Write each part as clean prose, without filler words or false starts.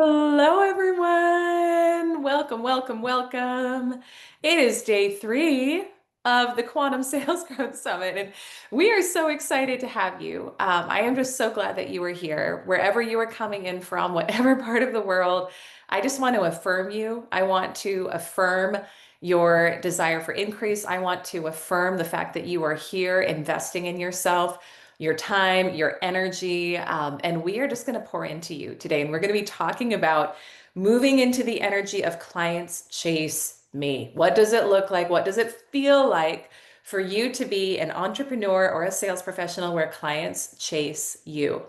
Hello, everyone. Welcome, welcome, welcome. It is day 3 of the Quantum Sales Growth Summit, and we are so excited to have you. I am just so glad that you are here, wherever you are coming in from, whatever part of the world. I just want to affirm you. I want to affirm your desire for increase. I want to affirm the fact that you are here investing in yourself, your time, your energy. And we are just going to pour into you today. And we're going to be talking about moving into the energy of clients chase me. What does it look like? What does it feel like for you to be an entrepreneur or a sales professional where clients chase you?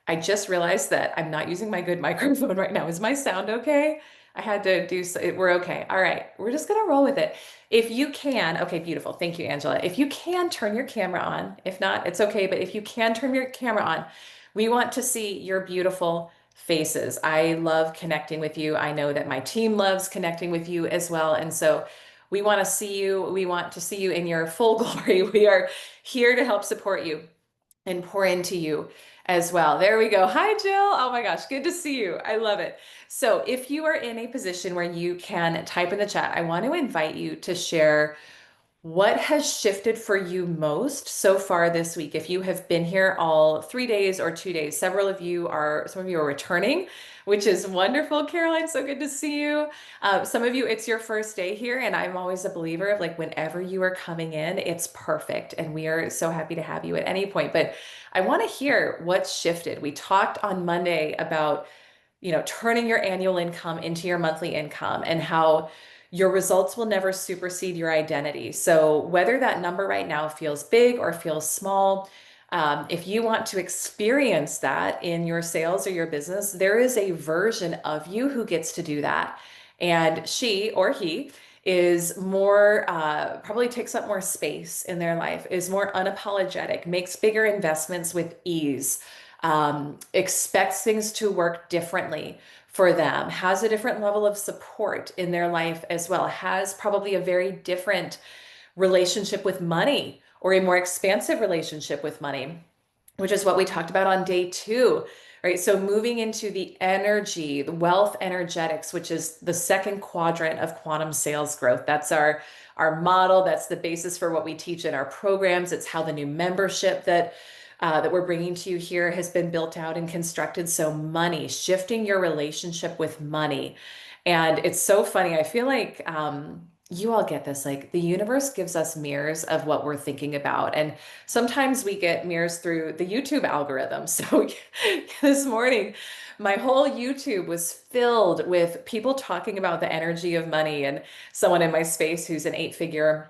I just realized that I'm not using my good microphone right now. Is my sound okay? I had to do so. We're okay. All right. We're just going to roll with it. If you can, okay, beautiful. Thank you, Angela. If you can turn your camera on, if not, it's okay. But if you can turn your camera on, we want to see your beautiful faces. I love connecting with you. I know that my team loves connecting with you as well. And so we want to see you. We want to see you in your full glory. We are here to help support you and pour into you as well. There we go. Hi, Jill. Oh my gosh, good to see you. I love it. So, if you are in a position where you can type in the chat, I want to invite you to share what has shifted for you most so far this week? If you have been here all 3 days or 2 days, some of you are returning, which is wonderful. Caroline, so good to see you. Some of you, it's your first day here, and I'm always a believer of like whenever you are coming in, it's perfect. And we are so happy to have you at any point. But I want to hear what's shifted. We talked on Monday about turning your annual income into your monthly income and how your results will never supersede your identity. So whether that number right now feels big or feels small, if you want to experience that in your sales or your business, there is a version of you who gets to do that. And she or he is more, probably takes up more space in their life, is more unapologetic, makes bigger investments with ease, expects things to work differently for them, has a different level of support in their life as well, has probably a very different relationship with money or a more expansive relationship with money, which is what we talked about on day 2. Right. So moving into the energy, the wealth energetics, which is the second quadrant of quantum sales growth. That's our model. That's the basis for what we teach in our programs. It's how the new membership that we're bringing to you here has been built out and constructed. So money, shifting your relationship with money. And it's so funny. I feel like you all get this. Like the universe gives us mirrors of what we're thinking about. And sometimes we get mirrors through the YouTube algorithm. So this morning, my whole YouTube was filled with people talking about the energy of money, and someone in my space who's an 8-figure,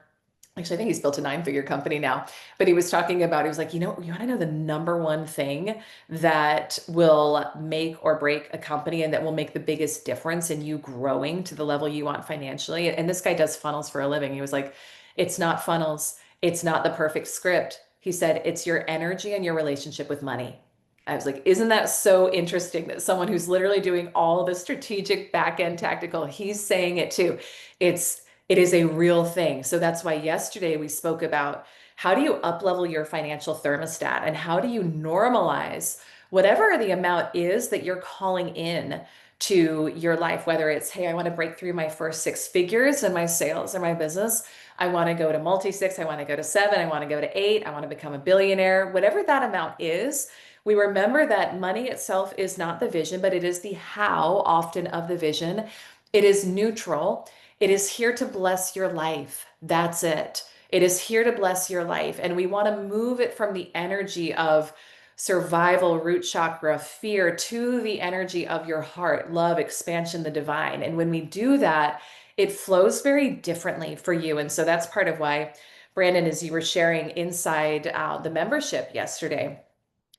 actually, I think he's built a 9-figure company now, but he was talking about, he was like, you want to know the number one thing that will make or break a company and that will make the biggest difference in you growing to the level you want financially? And this guy does funnels for a living. He was like, it's not funnels. It's not the perfect script. He said, it's your energy and your relationship with money. I was like, isn't that so interesting that someone who's literally doing all the strategic back end tactical, he's saying it too. It is a real thing. So that's why yesterday we spoke about how do you uplevel your financial thermostat and how do you normalize whatever the amount is that you're calling in to your life, whether it's, hey, I want to break through my first 6 figures in my sales or my business. I want to go to multi-six. I want to go to 7. I want to go to 8. I want to become a billionaire, whatever that amount is. We remember that money itself is not the vision, but it is the how often of the vision. It is neutral. It is here to bless your life. That's it. It is here to bless your life. And we want to move it from the energy of survival, root chakra, fear to the energy of your heart, love, expansion, the divine. And when we do that, it flows very differently for you. And so that's part of why, Brandon, as you were sharing inside the membership yesterday,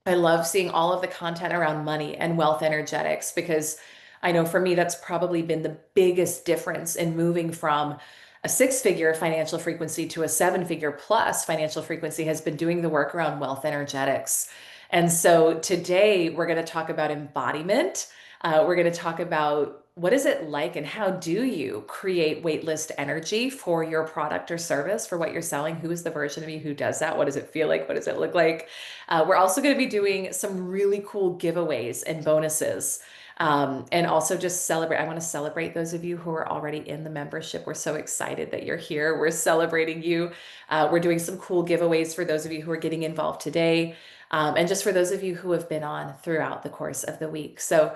I love seeing all of the content around money and wealth energetics, because I know for me, that's probably been the biggest difference in moving from a 6-figure financial frequency to a 7-figure plus financial frequency, has been doing the work around wealth energetics. And so today we're going to talk about embodiment. We're going to talk about what is it like and how do you create waitlist energy for your product or service, for what you're selling? Who is the version of you who does that? What does it feel like? What does it look like? We're also going to be doing some really cool giveaways and bonuses And also just celebrate. I want to celebrate those of you who are already in the membership. We're so excited that you're here. We're celebrating you. We're doing some cool giveaways for those of you who are getting involved today. And just for those of you who have been on throughout the course of the week. So,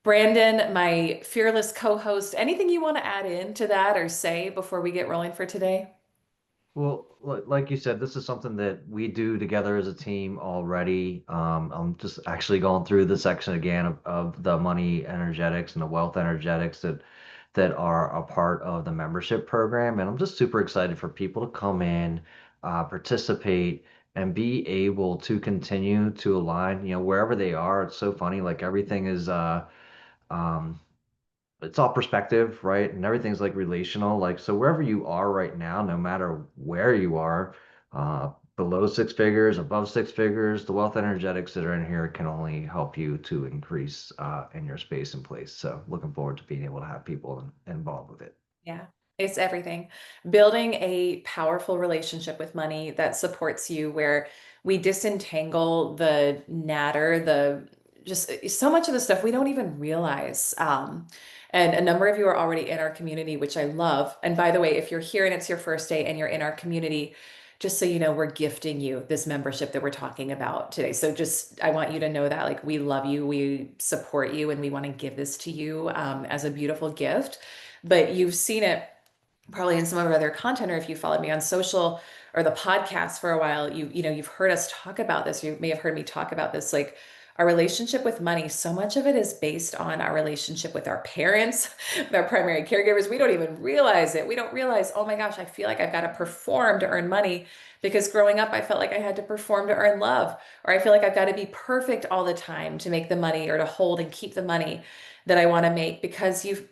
Brandon, my fearless co-host, anything you want to add into that or say before we get rolling for today? Well, like you said, this is something that we do together as a team already. I'm just actually going through the section again of the money energetics and the wealth energetics that are a part of the membership program. And I'm just super excited for people to come in, participate, and be able to continue to align, wherever they are. It's so funny, like everything is um, it's all perspective, right? And everything's like relational. Like, so wherever you are right now, no matter where you are, below six figures, above six figures, the wealth energetics that are in here can only help you to increase in your space and place. So looking forward to being able to have people involved with it. Yeah, it's everything. Building a powerful relationship with money that supports you, where we disentangle the natter, the just so much of the stuff we don't even realize. And a number of you are already in our community, which I love. And by the way, if you're here and it's your first day and you're in our community, just so you know, we're gifting you this membership that we're talking about today. So just, I want you to know that like we love you, we support you, and we want to give this to you as a beautiful gift. But you've seen it probably in some of our other content, or if you followed me on social or the podcast for a while, you've heard us talk about this. You may have heard me talk about this, like our relationship with money. So much of it is based on our relationship with our parents, with our primary caregivers. We don't even realize it. We don't realize, oh my gosh, I feel like I've got to perform to earn money because growing up, I felt like I had to perform to earn love, or I feel like I've got to be perfect all the time to make the money or to hold and keep the money that I want to make because you've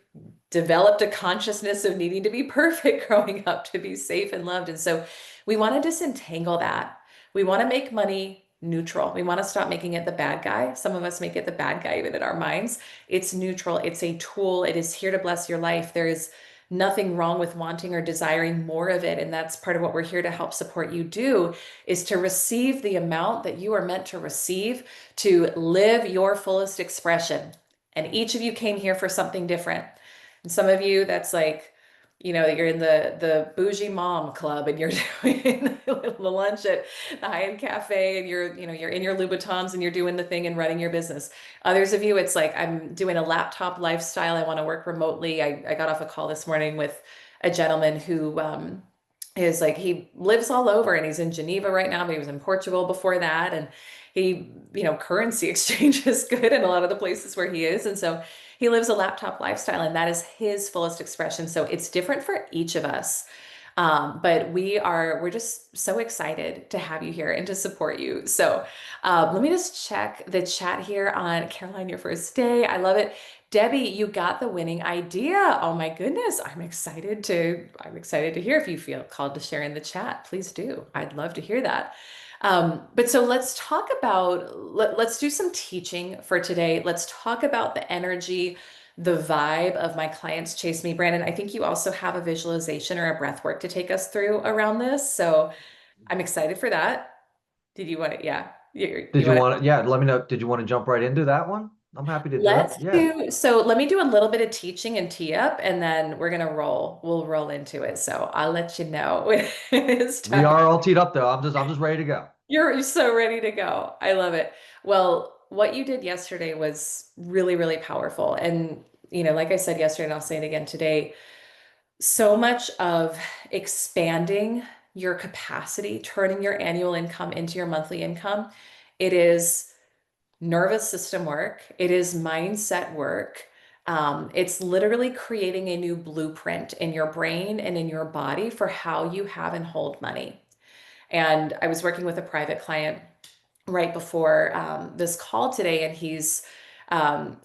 developed a consciousness of needing to be perfect growing up to be safe and loved. And so we want to disentangle that. We want to make money neutral. We want to stop making it the bad guy. Some of us make it the bad guy even in our minds. It's neutral. It's a tool. It is here to bless your life. There is nothing wrong with wanting or desiring more of it. And that's part of what we're here to help support you do is to receive the amount that you are meant to receive to live your fullest expression. And each of you came here for something different. And some of you, that's like, you're in the bougie mom club and you're doing the lunch at the high-end cafe and you're in your Louboutins and you're doing the thing and running your business. Others of you, it's like I'm doing a laptop lifestyle. I want to work remotely. I got off a call this morning with a gentleman who is like he lives all over and he's in Geneva right now, but he was in Portugal before that. And he, currency exchange is good in a lot of the places where he is. And so he lives a laptop lifestyle and that is his fullest expression. So it's different for each of us. But we're just so excited to have you here and to support you. So let me just check the chat here on Caroline, your first day. I love it. Debbie, you got the winning idea. Oh my goodness. I'm excited to hear if you feel called to share in the chat. Please do. I'd love to hear that. But so let's talk about, let's do some teaching for today. Let's talk about the energy, the vibe of my clients chase me. Brandon, I think you also have a visualization or a breath work to take us through around this. So I'm excited for that. Did you want to, yeah, Did you you want to, want to, yeah, let me know. Did you want to jump right into that one? I'm happy to do it. let's Yeah. do, so let me do a little bit of teaching and tee up and then we're going to roll. We'll roll into it. So I'll let you know when it's We time. are all teed up though. I'm just ready to go. You're so ready to go. I love it. Well, what you did yesterday was really, really powerful. And, like I said yesterday, and I'll say it again today, so much of expanding your capacity, turning your annual income into your monthly income, it is nervous system work, it is mindset work. It's literally creating a new blueprint in your brain and in your body for how you have and hold money. And I was working with a private client right before this call today, and he's an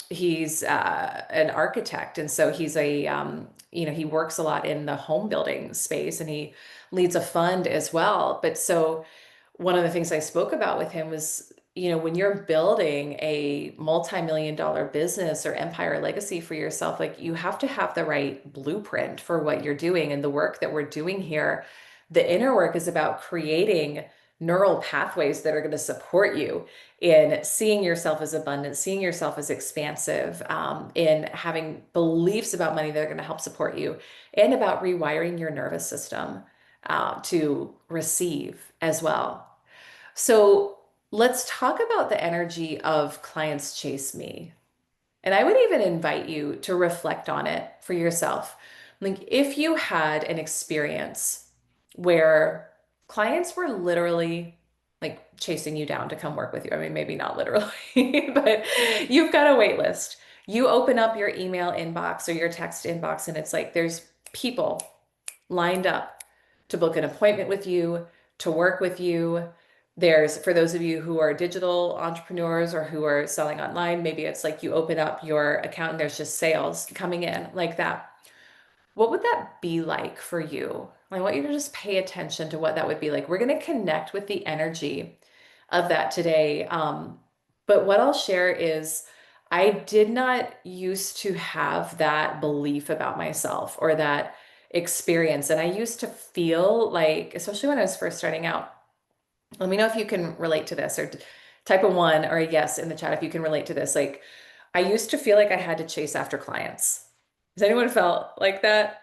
architect, and so he's he works a lot in the home building space, and he leads a fund as well. But so one of the things I spoke about with him was, when you're building a multi-million dollar business or empire legacy for yourself, like you have to have the right blueprint for what you're doing. And the work that we're doing here, the inner work is about creating neural pathways that are going to support you in seeing yourself as abundant, seeing yourself as expansive, in having beliefs about money that are going to help support you, and about rewiring your nervous system to receive as well. So let's talk about the energy of clients chase me. And I would even invite you to reflect on it for yourself. Like, if you had an experience where clients were literally like chasing you down to come work with you. I mean, maybe not literally, but you've got a wait list. You open up your email inbox or your text inbox, and it's like there's people lined up to book an appointment with you, to work with you. There's, for those of you who are digital entrepreneurs or who are selling online, maybe it's like you open up your account and there's just sales coming in like that. What would that be like for you? I want you to just pay attention to what that would be like. We're going to connect with the energy of that today. But what I'll share is I did not used to have that belief about myself or that experience. And I used to feel like, especially when I was first starting out, let me know if you can relate to this, or type a one or a yes in the chat if you can relate to this. Like, I used to feel like I had to chase after clients. Has anyone felt like that?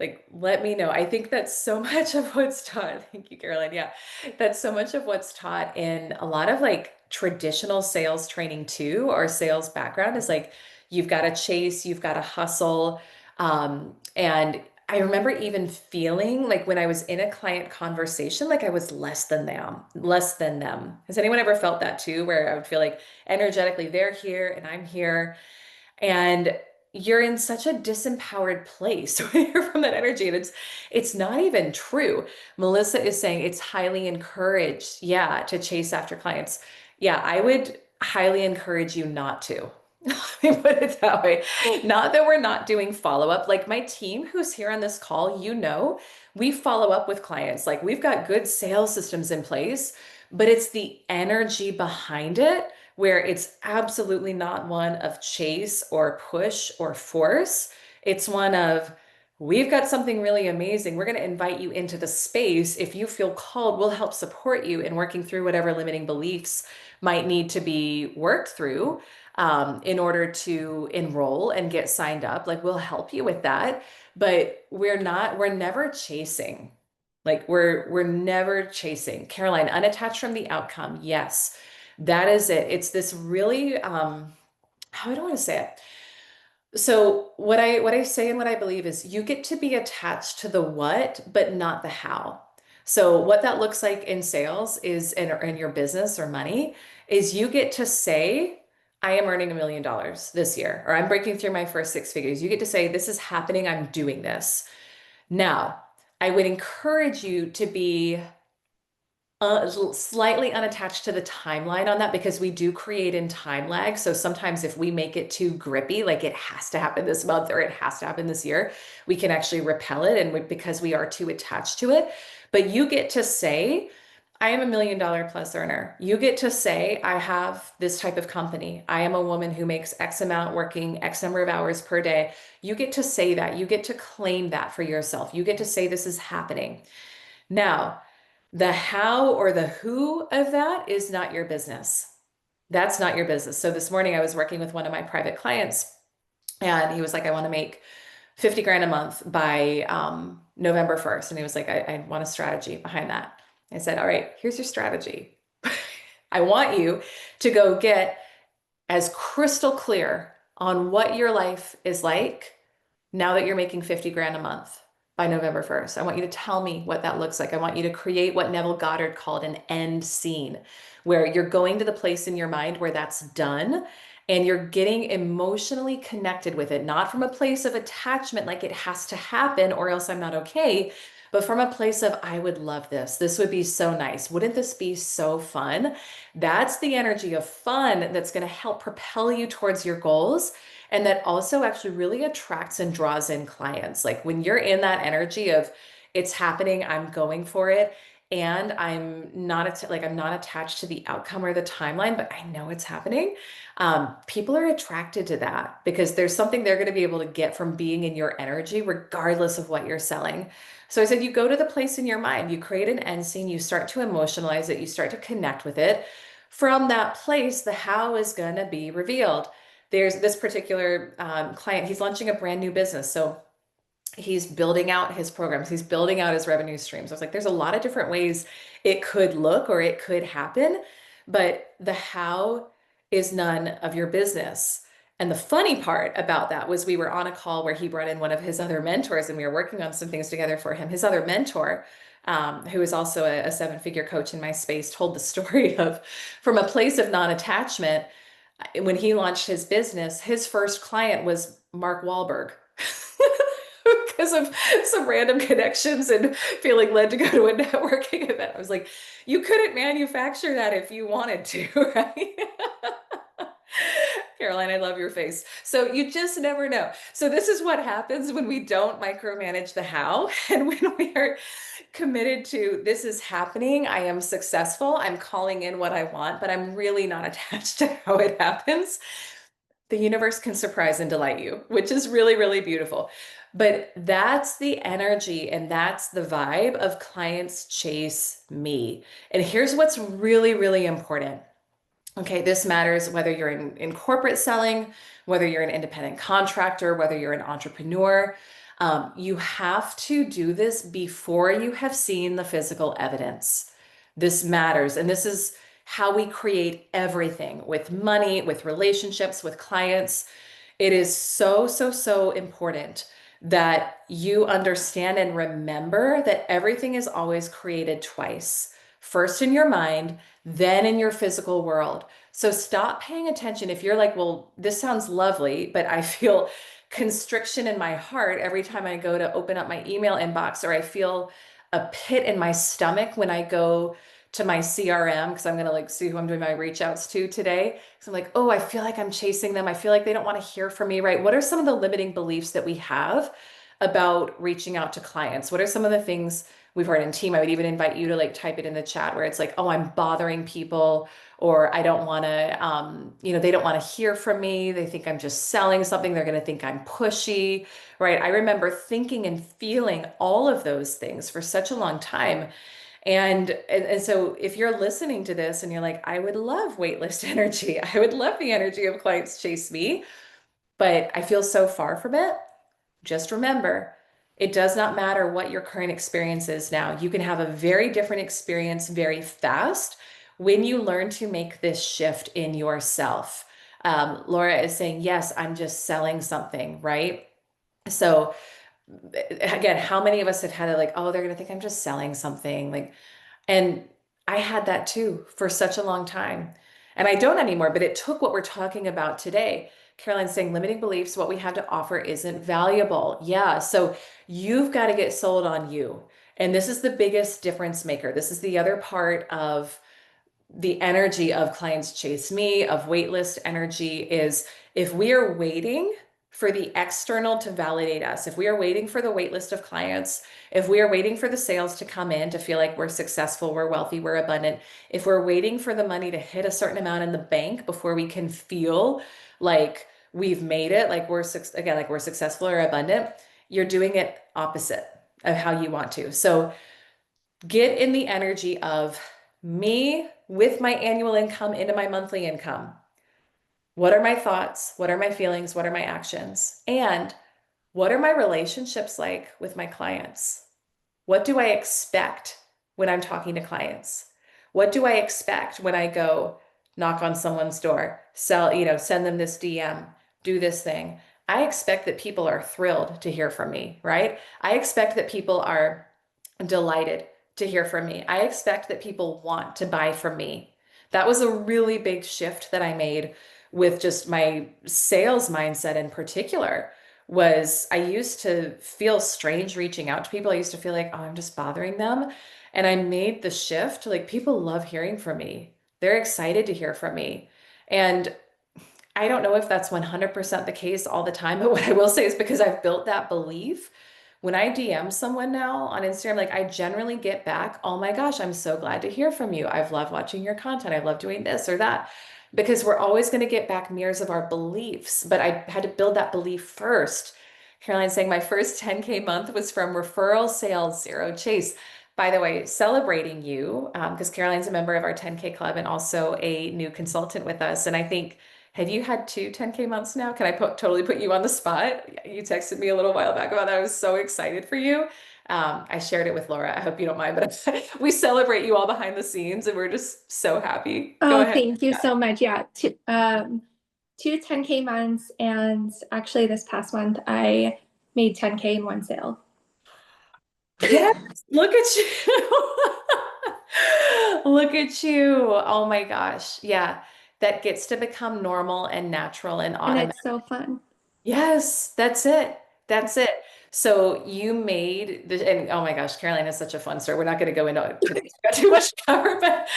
Like, let me know. I think that's so much of what's taught. Thank you, Caroline. Yeah, that's so much of what's taught in a lot of like traditional sales training too, or sales background is like, you've got to chase, you've got to hustle. And I remember even feeling like when I was in a client conversation, like I was less than them, less than them. Has anyone ever felt that too, where I would feel like energetically they're here and I'm here? And you're in such a disempowered place when you're from that energy, and it's not even true. Melissa is saying it's highly encouraged, yeah, to chase after clients. Yeah, I would highly encourage you not to. Let me put it that way. Not that we're not doing follow-up. Like my team who's here on this call, we follow up with clients. Like we've got good sales systems in place, but it's the energy behind it where it's absolutely not one of chase or push or force. It's one of, we've got something really amazing. We're going to invite you into the space. If you feel called, we'll help support you in working through whatever limiting beliefs might need to be worked through in order to enroll and get signed up. Like we'll help you with that. But we're never chasing. Like we're never chasing. Caroline, unattached from the outcome. Yes. That is it. It's this really, how do I want to say it? So what I say and what I believe is you get to be attached to the what, but not the how. So what that looks like in sales is in your business or money is you get to say, I am earning $1 million this year, or I'm breaking through my first six figures. You get to say, this is happening, I'm doing this. Now, I would encourage you to be slightly unattached to the timeline on that because we do create in time lag. So sometimes if we make it too grippy, like it has to happen this month or it has to happen this year, we can actually repel it because we are too attached to it. But you get to say, I am $1 million plus earner. You get to say, I have this type of company. I am a woman who makes X amount working X number of hours per day. You get to say that. You get to claim that for yourself. You get to say this is happening. Now, the how or the who of that is not your business. That's not your business. So this morning I was working with one of my private clients and he was like, I want to make 50 grand a month by November 1st. And he was like, I want a strategy behind that. I said, all right, here's your strategy. I want you to go get as crystal clear on what your life is like now that you're making 50 grand a month by November 1st. I want you to tell me what that looks like. I want you to create what Neville Goddard called an end scene, where you're going to the place in your mind where that's done and you're getting emotionally connected with it, not from a place of attachment, like it has to happen or else I'm not okay, but from a place of, I would love this. This would be so nice. Wouldn't this be so fun? That's the energy of fun that's going to help propel you towards your goals. And that also actually really attracts and draws in clients. Like when you're in that energy of it's happening, I'm going for it, and I'm not attached to the outcome or the timeline, but I know it's happening. People are attracted to that because there's something they're going to be able to get from being in your energy, regardless of what you're selling. So I said, you go to the place in your mind, you create an end scene, you start to emotionalize it, you start to connect with it. From that place, the how is going to be revealed. There's this particular client, he's launching a brand new business. So he's building out his programs, he's building out his revenue streams. I was like, there's a lot of different ways it could look or it could happen, but the how is none of your business. And the funny part about that was we were on a call where he brought in one of his other mentors and we were working on some things together for him. His other mentor, who is also a seven-figure coach in my space, told the story of from a place of non-attachment. When he launched his business, his first client was Mark Wahlberg. Because of some random connections and feeling led to go to a networking event. I was like, you couldn't manufacture that if you wanted to, right? Caroline, I love your face. So you just never know. So this is what happens when we don't micromanage the how and when we are committed to this is happening. I am successful. I'm calling in what I want, but I'm really not attached to how it happens. The universe can surprise and delight you, which is really, really beautiful. But that's the energy and that's the vibe of clients chase me. And here's what's really, really important. Okay, this matters whether you're in corporate selling, whether you're an independent contractor, whether you're an entrepreneur. You have to do this before you have seen the physical evidence. This matters. And this is how we create everything with money, with relationships, with clients. It is so, so, so important that you understand and remember that everything is always created twice. First in your mind, then in your physical world. So stop paying attention if you're like, well, this sounds lovely, but I feel constriction in my heart every time I go to open up my email inbox, or I feel a pit in my stomach when I go to my CRM because I'm going to like see who I'm doing my reach outs to today. So I'm like, oh, I feel like I'm chasing them. I feel like they don't want to hear from me, right? What are some of the limiting beliefs that we have about reaching out to clients? What are some of the things we've heard in team? I would even invite you to like type it in the chat where it's like, oh, I'm bothering people, or I don't want to, they don't want to hear from me. They think I'm just selling something. They're going to think I'm pushy, right? I remember thinking and feeling all of those things for such a long time. And so if you're listening to this and you're like, I would love waitlist energy, I would love the energy of clients chase me, but I feel so far from it. Just remember, it does not matter what your current experience is now. You can have a very different experience very fast when you learn to make this shift in yourself. Laura is saying, yes, I'm just selling something, right? So again, how many of us have had it like, oh, they're going to think I'm just selling something? Like, and I had that too for such a long time. And I don't anymore, but it took what we're talking about today. Caroline's saying limiting beliefs, what we have to offer isn't valuable. Yeah. So you've got to get sold on you. And this is the biggest difference maker. This is the other part of the energy of clients chase me, of waitlist energy is if we are waiting for the external to validate us, if we are waiting for the waitlist of clients, if we are waiting for the sales to come in to feel like we're successful, we're wealthy, we're abundant, if we're waiting for the money to hit a certain amount in the bank before we can feel like we've made it, like again, like we're successful or abundant, you're doing it opposite of how you want to. So get in the energy of me with my annual income into my monthly income. What are my thoughts? What are my feelings? What are my actions? And what are my relationships like with my clients? What do I expect when I'm talking to clients? What do I expect when I go knock on someone's door, send them this DM, do this thing? I expect that people are thrilled to hear from me, right? I expect that people are delighted to hear from me. I expect that people want to buy from me. That was a really big shift that I made with just my sales mindset in particular. Was I used to feel strange reaching out to people. I used to feel like, oh, I'm just bothering them. And I made the shift. Like people love hearing from me. They're excited to hear from me. And I don't know if that's 100% the case all the time, but what I will say is because I've built that belief, when I DM someone now on Instagram, like I generally get back, oh my gosh, I'm so glad to hear from you. I've loved watching your content. I love doing this or that. Because we're always going to get back mirrors of our beliefs. But I had to build that belief first. Caroline's saying my first 10K month was from referral sales, zero chase. By the way, celebrating you, because Caroline's a member of our 10K club and also a new consultant with us. And I think, have you had two 10K months now? Can I totally put you on the spot? You texted me a little while back about that. I was so excited for you. I shared it with Laura. I hope you don't mind, but we celebrate you all behind the scenes and we're just so happy. Go Oh, ahead. thank you so much. Yeah, two 10K months, and actually this past month I made 10K in one sale. Yes, look at you. Look at you. Oh my gosh. Yeah, that gets to become normal and natural and And automatic. it's so fun. Yes, that's it. That's it. So you made the, and oh my gosh, Caroline is such a fun story. We're not going to go into to got too much to cover, but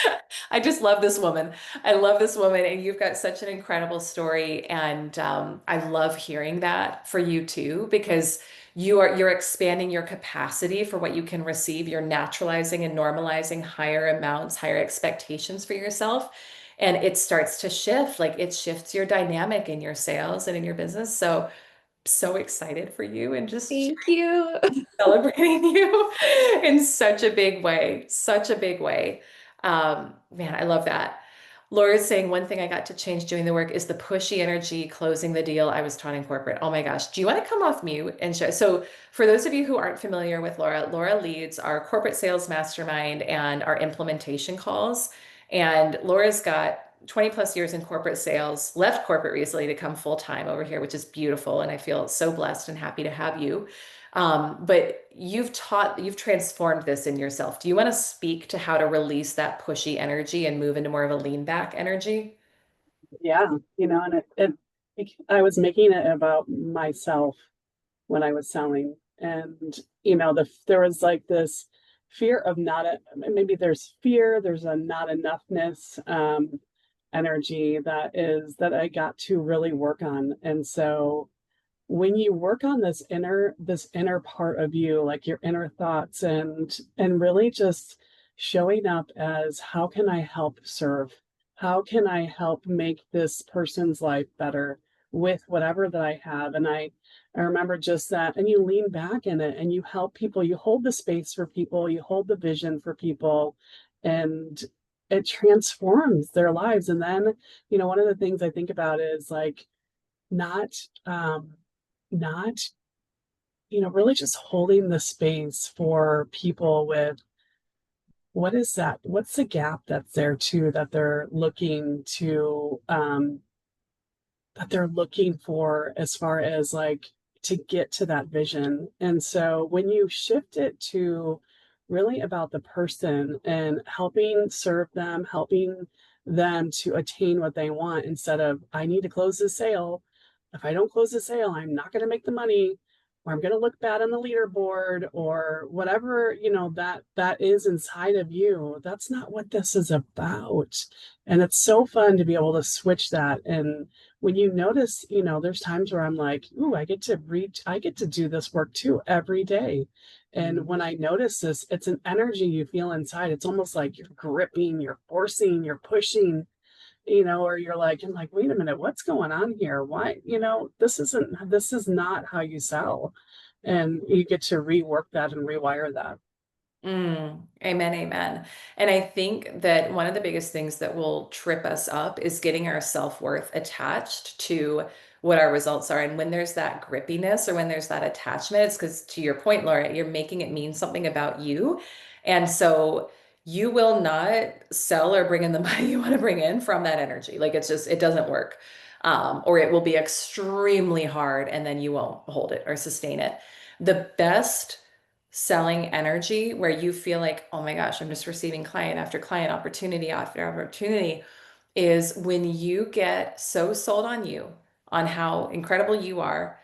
I just love this woman. I love this woman, and you've got such an incredible story. And I love hearing that for you too, because you're expanding your capacity for what you can receive. You're naturalizing and normalizing higher amounts, higher expectations for yourself. And it starts to shift, like it shifts your dynamic in your sales and in your business. So excited for you and just Thank you. celebrating you in such a big way, such a big way. Man, I love that. Laura's saying one thing I got to change doing the work is the pushy energy closing the deal I was taught in corporate. Oh my gosh. Do you want to come off mute and show? So, for those of you who aren't familiar with Laura, Laura leads our corporate sales mastermind and our implementation calls. And Laura's got 20 plus years in corporate sales, left corporate recently to come full time over here, which is beautiful. And I feel so blessed and happy to have you. But you've transformed this in yourself. Do you want to speak to how to release that pushy energy and move into more of a lean back energy? Yeah, and I was making it about myself when I was selling, and there was like this fear of not maybe there's fear, there's a not enoughness energy that I got to really work on, and so when you work on this inner part of you, like your inner thoughts, and really just showing up as, how can I help serve, how can I help make this person's life better with whatever that I have. And I remember just that, and you lean back in it and you help people, you hold the space for people, you hold the vision for people, and it transforms their lives. And then, one of the things I think about is like, not not really just holding the space for people with, what's the gap that's there too, that they're looking for, as far as like to get to that vision. And so when you shift it to really about the person and helping serve them, helping them to attain what they want, instead of, I need to close this sale. If I don't close the sale, I'm not going to make the money, or I'm going to look bad on the leaderboard, or whatever, that is inside of you. That's not what this is about. And it's so fun to be able to switch that. And when you notice, there's times where I'm like, ooh, I get to do this work too every day. And when I notice this, it's an energy you feel inside. It's almost like you're gripping, you're forcing, you're pushing, or I'm like, wait a minute, what's going on here? Why, this is not how you sell. And you get to rework that and rewire that. Amen, amen. And I think that one of the biggest things that will trip us up is getting our self-worth attached to what our results are. And when there's that grippiness or when there's that attachment, it's because, to your point, Laura, you're making it mean something about you. And so you will not sell or bring in the money you want to bring in from that energy. Like it's just, it doesn't work. Or it will be extremely hard and then you won't hold it or sustain it. The best selling energy where you feel like, oh my gosh, I'm just receiving client after client, opportunity after opportunity, is when you get so sold on you, on how incredible you are.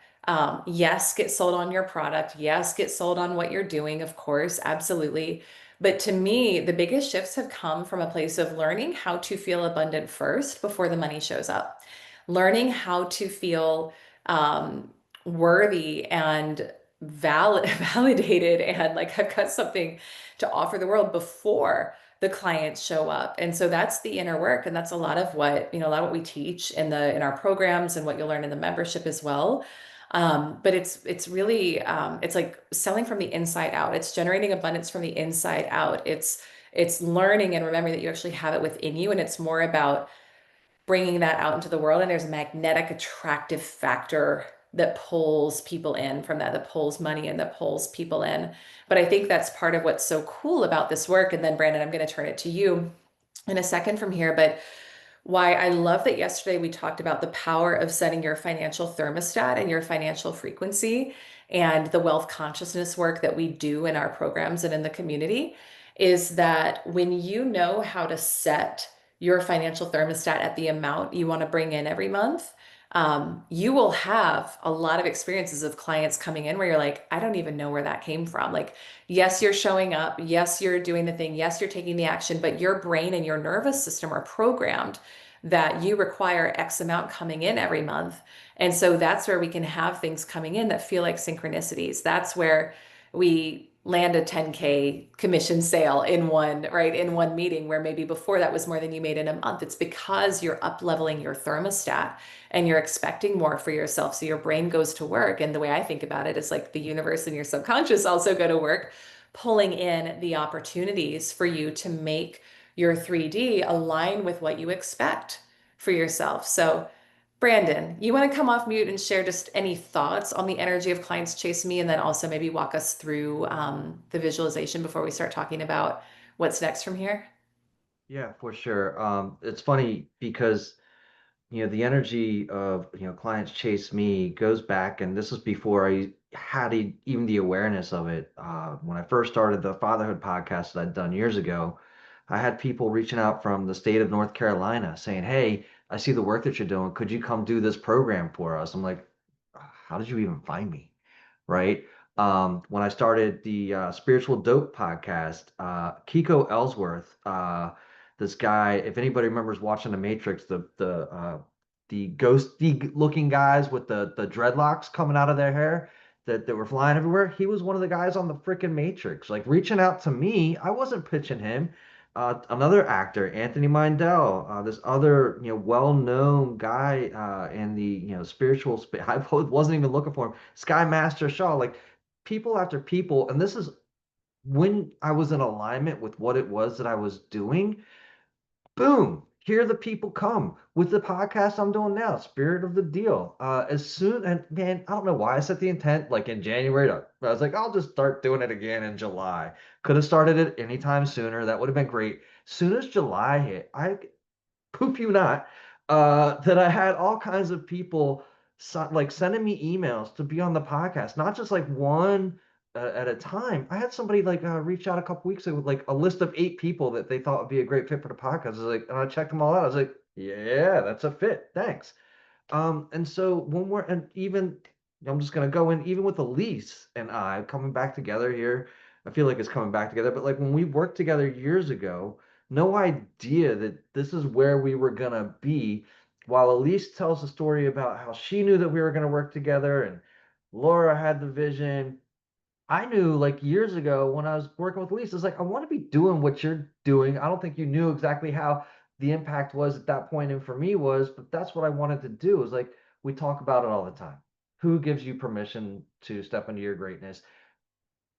Yes, get sold on your product. Yes, get sold on what you're doing, of course, absolutely. But to me, the biggest shifts have come from a place of learning how to feel abundant first before the money shows up, learning how to feel worthy and validated and like I've got something to offer the world before the clients show up. And so that's the inner work. And that's a lot of what, a lot of what we teach in our programs and what you'll learn in the membership as well. But it's really it's like selling from the inside out. It's generating abundance from the inside out. It's learning and remembering that you actually have it within you. And it's more about bringing that out into the world. And there's a magnetic attractive factor that pulls people in from that pulls money in, that pulls people in. But I think that's part of what's so cool about this work. And then Brandon, I'm going to turn it to you in a second from here. But why I love that yesterday we talked about the power of setting your financial thermostat and your financial frequency and the wealth consciousness work that we do in our programs and in the community is that when you know how to set your financial thermostat at the amount you want to bring in every month, you will have a lot of experiences of clients coming in where you're like, I don't even know where that came from. Like, yes, you're showing up. Yes, you're doing the thing. Yes, you're taking the action, but your brain and your nervous system are programmed that you require X amount coming in every month. And so that's where we can have things coming in that feel like synchronicities. That's where we land a 10K commission sale in one, right? In one meeting where maybe before that was more than you made in a month. It's because you're up leveling your thermostat and you're expecting more for yourself. So your brain goes to work. And the way I think about it is like the universe and your subconscious also go to work, pulling in the opportunities for you to make your 3D align with what you expect for yourself. So Brandon, you want to come off mute and share just any thoughts on the energy of clients chase me, and then also maybe walk us through the visualization before we start talking about what's next from here? Yeah, for sure. It's funny because the energy of clients chase me goes back, and this is before I had even the awareness of it. When I first started the fatherhood podcast that I'd done years ago, I had people reaching out from the state of North Carolina saying, "Hey, I see the work that you're doing. Could you come do this program for us?" I'm like, "How did you even find me?" Right? When I started the Spiritual Dope podcast, Kiko Ellsworth, this guy, if anybody remembers watching The Matrix, the ghosty looking guys with the dreadlocks coming out of their hair that were flying everywhere, he was one of the guys on the freaking Matrix, like reaching out to me. I wasn't pitching him. Another actor, Anthony Mindell, this other well-known guy in the spiritual space. I wasn't even looking for him. Sky Master Shaw, like people after people, and this is when I was in alignment with what it was that I was doing. Boom, here the people come with the podcast I'm doing now, Spirit of the Deal. As soon and man, I don't know why I set the intent like in January. I was like, I'll just start doing it again in July. Could have started it anytime sooner. That would have been great. Soon as July hit, I poop you not, that I had all kinds of people like sending me emails to be on the podcast, not just like one at a time. I had somebody like reach out a couple weeks ago with like a list of 8 people that they thought would be a great fit for the podcast. I was like, and I checked them all out. I was like, yeah, that's a fit. Thanks. And so when we're and even I'm just gonna go in even with Elise and I coming back together here. I feel like it's coming back together, but like when we worked together years ago, no idea that this is where we were gonna be. While Elise tells the story about how she knew that we were gonna work together and Laura had the vision, I knew like years ago when I was working with Lisa, it's like, I want to be doing what you're doing. I don't think you knew exactly how the impact was at that point. And for me was, but that's what I wanted to do. Is like, we talk about it all the time. Who gives you permission to step into your greatness?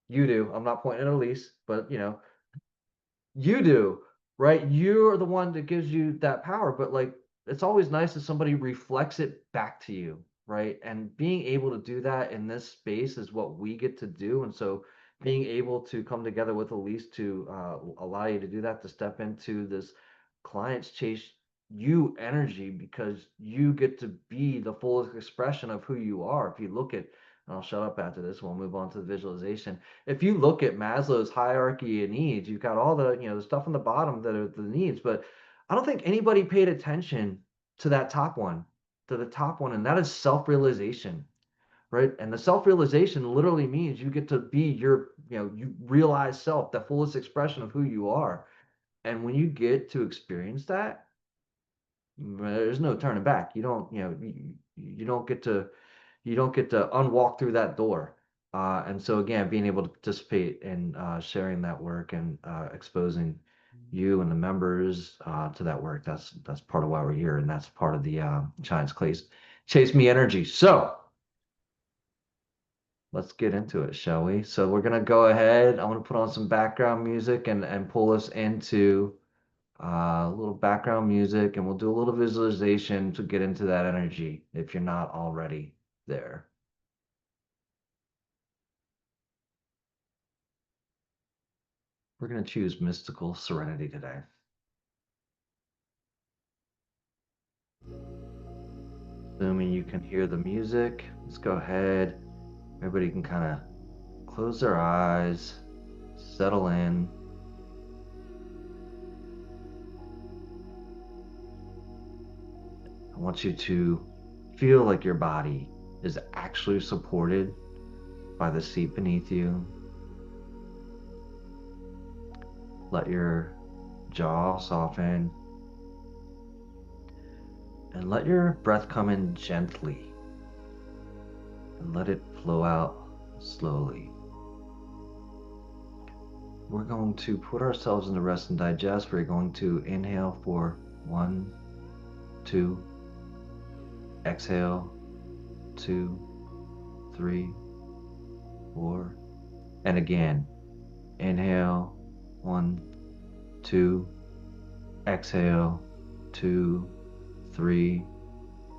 You do. I'm not pointing at Elise, but you do, right? You're the one that gives you that power, but like it's always nice if somebody reflects it back to you, right? And being able to do that in this space is what we get to do. And so being able to come together with Elise to allow you to do that, to step into this clients chase you energy because you get to be the fullest expression of who you are. If you look at, and I'll shut up after this, we'll move on to the visualization. If you look at Maslow's hierarchy of needs, you've got all the stuff on the bottom that are the needs, but I don't think anybody paid attention to that top one, to the top one, and that is self-realization, right? And the self-realization literally means you get to be you realize self, the fullest expression of who you are. And when you get to experience that, there's no turning back. You don't, you don't get to unwalk through that door. And so again, being able to participate in sharing that work and exposing you and the members to that work, that's part of why we're here, and that's part of the Giants Chase Me energy. So let's get into it, shall we? So we're gonna go ahead. I'm gonna put on some background music and pull us into a little background music, and we'll do a little visualization to get into that energy if you're not already there. We're gonna choose mystical serenity today. Assuming you can hear the music, let's go ahead. Everybody can kind of close their eyes, settle in. I want you to feel like your body is actually supported by the seat beneath you. Let your jaw soften and let your breath come in gently and let it flow out slowly. We're going to put ourselves into rest and digest. We're going to inhale for 1, 2, exhale 2, 3, 4, and again, inhale 1, 2, exhale 2, 3,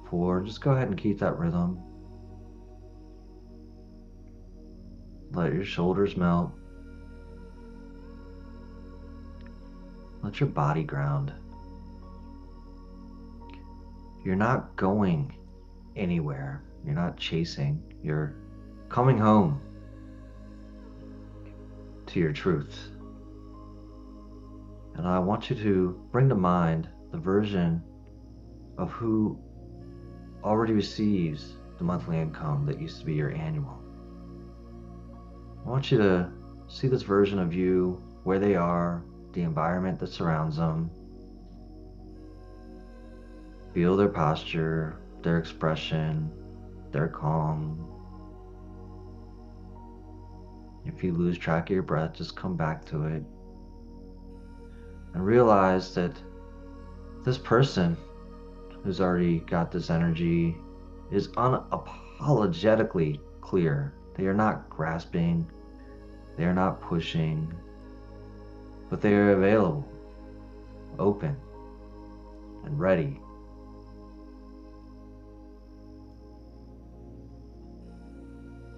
4. Just go ahead and keep that rhythm. Let your shoulders melt. Let your body ground. You're not going anywhere. You're not chasing. You're coming home to your truth. And I want you to bring to mind the version of who already receives the monthly income that used to be your annual. I want you to see this version of you, where they are, the environment that surrounds them. Feel their posture, their expression, their calm. If you lose track of your breath, just come back to it. And realize that this person who's already got this energy is unapologetically clear. They are not grasping, they are not pushing, but they are available, open, and ready.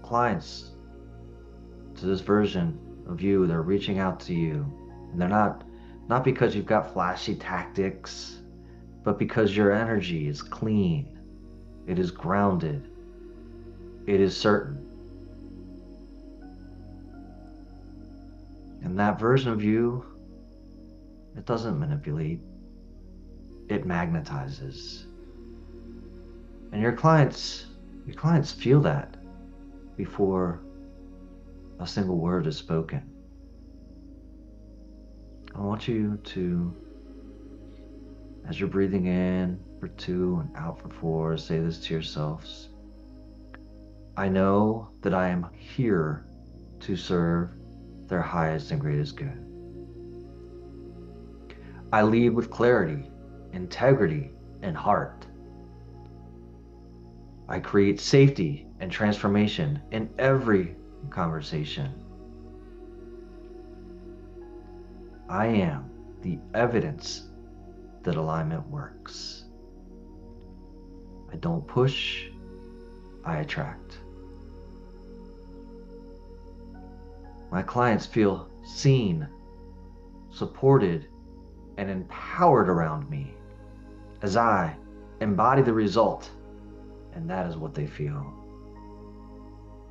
Clients to this version of you, they're reaching out to you, and they're not because you've got flashy tactics, but because your energy is clean, it is grounded, it is certain. And that version of you, it doesn't manipulate, it magnetizes. And your clients feel that before a single word is spoken. I want you to, as you're breathing in for 2 and out for 4, say this to yourselves. I know that I am here to serve their highest and greatest good. I lead with clarity, integrity, and heart. I create safety and transformation in every conversation. I am the evidence that alignment works. I don't push, I attract. My clients feel seen, supported, and empowered around me as I embody the result, and that is what they feel.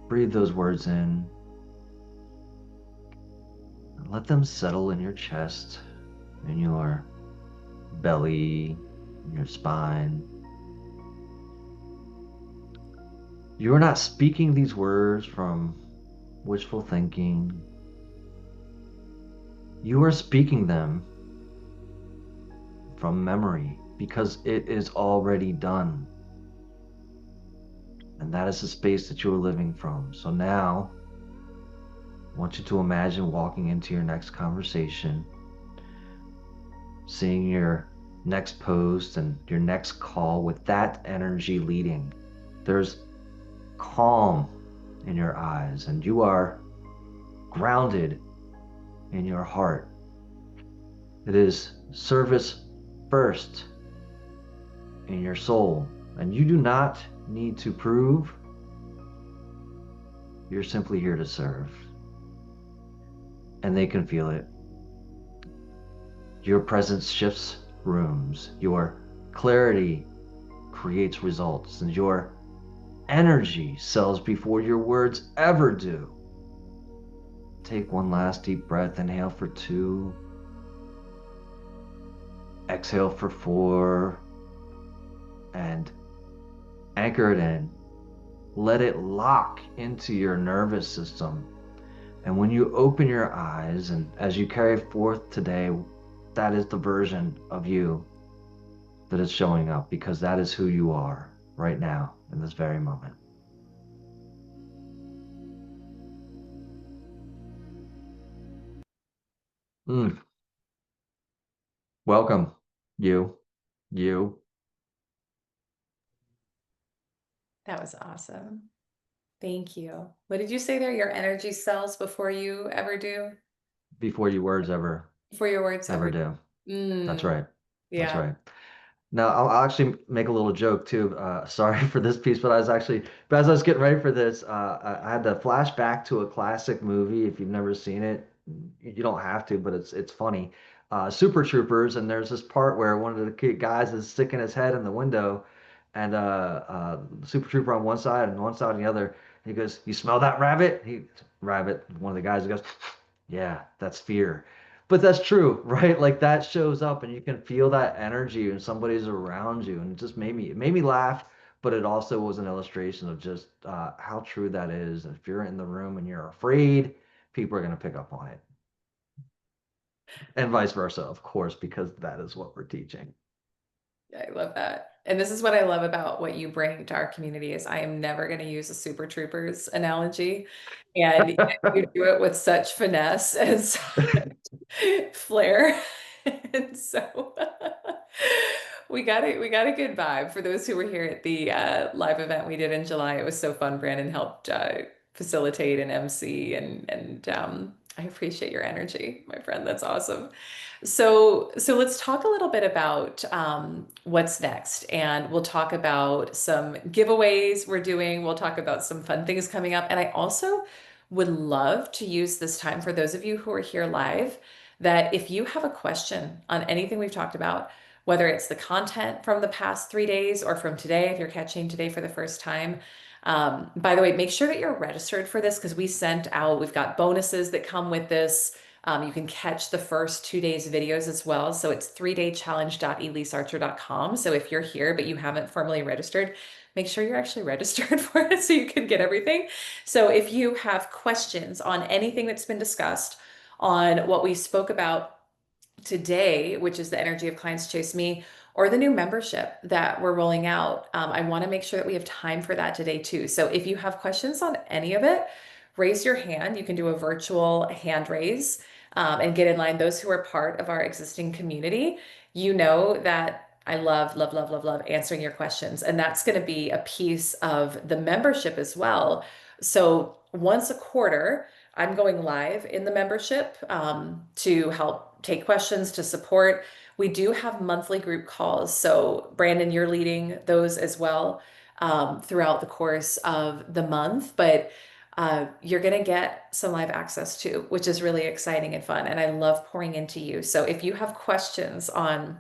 Breathe those words in and let them settle in your chest, in your belly, in your spine. You are not speaking these words from wishful thinking. You are speaking them from memory because it is already done. And that is the space that you are living from. So now, I want you to imagine walking into your next conversation, seeing your next post and your next call with that energy leading. There's calm in your eyes, and you are grounded in your heart. It is service first in your soul, and you do not need to prove. You're simply here to serve, and they can feel it. Your presence shifts rooms, your clarity creates results, and your energy sells before your words ever do. Take one last deep breath. Inhale for 2, exhale for 4, and anchor it in. Let it lock into your nervous system. And when you open your eyes, and as you carry forth today, that is the version of you that is showing up, because that is who you are right now in this very moment. Mm. Welcome, you, you, That was awesome. Thank you. What did you say there? Your energy sells before you ever do? before your words Before your words ever ever. do. That's Mm, right. That's yeah. right. Now, I'll actually make a little joke too. Sorry for this piece, but I was actually, but as I was getting ready for this, I had to flash back to a classic movie. If you've never seen it, you don't have to, but it's funny. Super Troopers, and there's this part where one of the guys is sticking his head in the window, and Super Trooper on one side and one side on the other. He goes, "You smell that rabbit?" Rabbit. One of the guys goes, "Yeah, that's fear." But that's true, right? Like that shows up and you can feel that energy and somebody's around you. And it made me laugh, but it also was an illustration of just how true that is. If you're in the room and you're afraid, people are going to pick up on it. And vice versa, of course, because that is what we're teaching. I love that. And this is what I love about what you bring to our community is I am never going to use a Super Troopers analogy. And you do it with such finesse and such flair. And so we got a good vibe for those who were here at the live event we did in July. It was so fun. Brandon helped facilitate and MC and I appreciate your energy, my friend. That's awesome. So let's talk a little bit about what's next, and we'll talk about some giveaways we're doing. We'll talk about some fun things coming up, and I also would love to use this time for those of you who are here live, that if you have a question on anything we've talked about, whether it's the content from the past 3 days or from today, if you're catching today for the first time. By the way, make sure that you're registered for this because we've got bonuses that come with this. You can catch the first 2 days videos as well. So it's 3daychallenge.elisearcher.com. So if you're here, but you haven't formally registered, make sure you're actually registered for it so you can get everything. So if you have questions on anything that's been discussed, on what we spoke about today, which is the energy of clients chase me, or the new membership that we're rolling out. I want to make sure that we have time for that today too. So if you have questions on any of it, raise your hand. You can do a virtual hand raise and get in line. Those who are part of our existing community, you know that I love, love, love, love, love answering your questions. And that's going to be a piece of the membership as well. So once a quarter, I'm going live in the membership to help take questions, to support. We do have monthly group calls. So, Brandon, you're leading those as well throughout the course of the month. But you're going to get some live access too, which is really exciting and fun. And I love pouring into you. So, if you have questions on